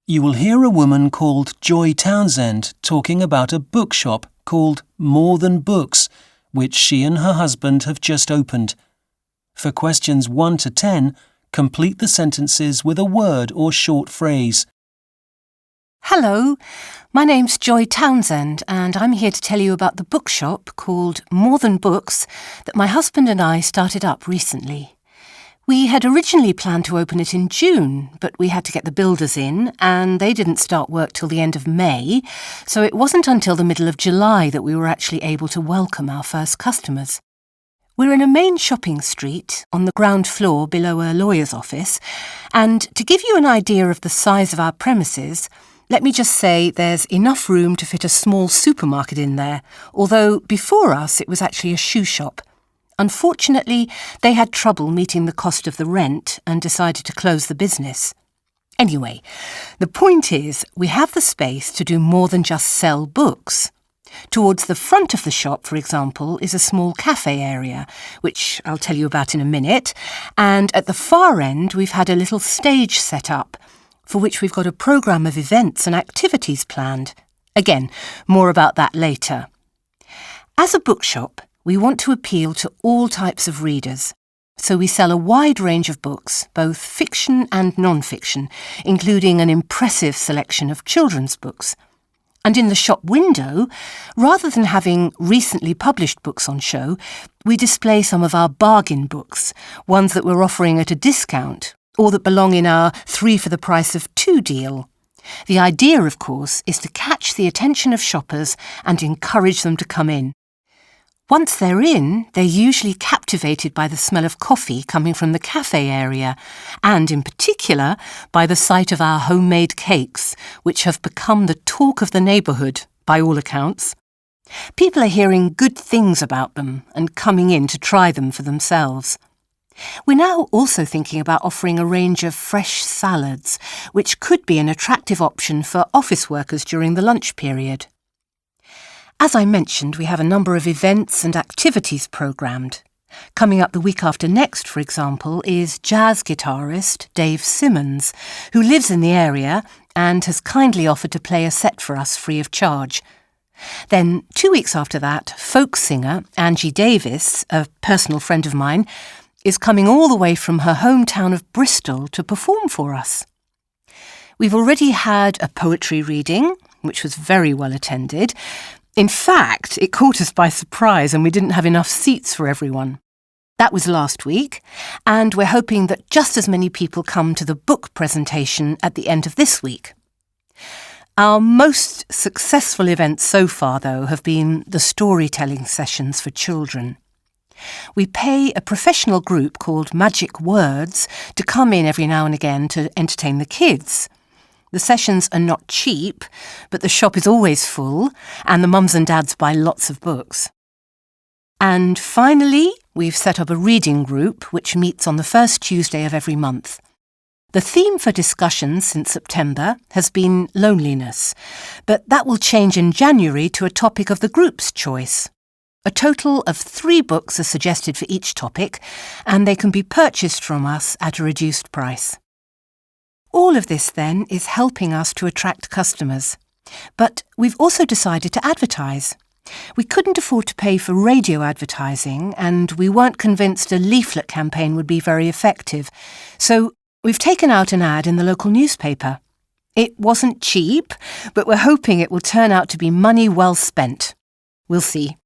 You will hear a woman called Joy Townsend talking about a bookshop called More Than Books, which she and her husband have just opened. For questions 1 to 10, complete the sentences with a word or short phrase. Hello, my name's Joy Townsend and I'm here to tell you about the bookshop called More Than Books that my husband and I started up recently. We had originally planned to open it in June, but we had to get the builders in and they didn't start work till the end of May, so it wasn't until the middle of July that we were actually able to welcome our first customers. We're in a main shopping street on the ground floor below a lawyer's office, and to give you an idea of the size of our premises, let me just say there's enough room to fit a small supermarket in there, although before us it was actually a shoe shop. Unfortunately, they had trouble meeting the cost of the rent and decided to close the business. Anyway, the point is we have the space to do more than just sell books. Towards the front of the shop, for example, is a small cafe area, which I'll tell you about in a minute, and at the far end we've had a little stage set up, for which we've got a programme of events and activities planned. Again, more about that later. As a bookshop, we want to appeal to all types of readers, so we sell a wide range of books, both fiction and non-fiction, including an impressive selection of children's books. And in the shop window, rather than having recently published books on show, we display some of our bargain books, ones that we're offering at a discount, or that belong in our 3 for the price of 2 deal. The idea, of course, is to catch the attention of shoppers and encourage them to come in. Once they're in, they're usually captivated by the smell of coffee coming from the cafe area, and in particular by the sight of our homemade cakes, which have become the talk of the neighbourhood, by all accounts. People are hearing good things about them and coming in to try them for themselves. We're now also thinking about offering a range of fresh salads, which could be an attractive option for office workers during the lunch period. As I mentioned, we have a number of events and activities programmed. Coming up the week after next, for example, is jazz guitarist Dave Simmons, who lives in the area and has kindly offered to play a set for us free of charge. Then, 2 weeks after that, folk singer Angie Davis, a personal friend of mine, is coming all the way from her hometown of Bristol to perform for us. We've already had a poetry reading, which was very well attended. In fact, it caught us by surprise and we didn't have enough seats for everyone. That was last week, and we're hoping that just as many people come to the book presentation at the end of this week. Our most successful events so far, though, have been the storytelling sessions for children. We pay a professional group called Magic Words to come in every now and again to entertain the kids. The sessions are not cheap, but the shop is always full, and the mums and dads buy lots of books. And finally, we've set up a reading group which meets on the first Tuesday of every month. The theme for discussions since September has been loneliness, but that will change in January to a topic of the group's choice. A total of 3 books are suggested for each topic, and they can be purchased from us at a reduced price. All of this, then, is helping us to attract customers. But we've also decided to advertise. We couldn't afford to pay for radio advertising, and we weren't convinced a leaflet campaign would be very effective. So we've taken out an ad in the local newspaper. It wasn't cheap, but we're hoping it will turn out to be money well spent. We'll see.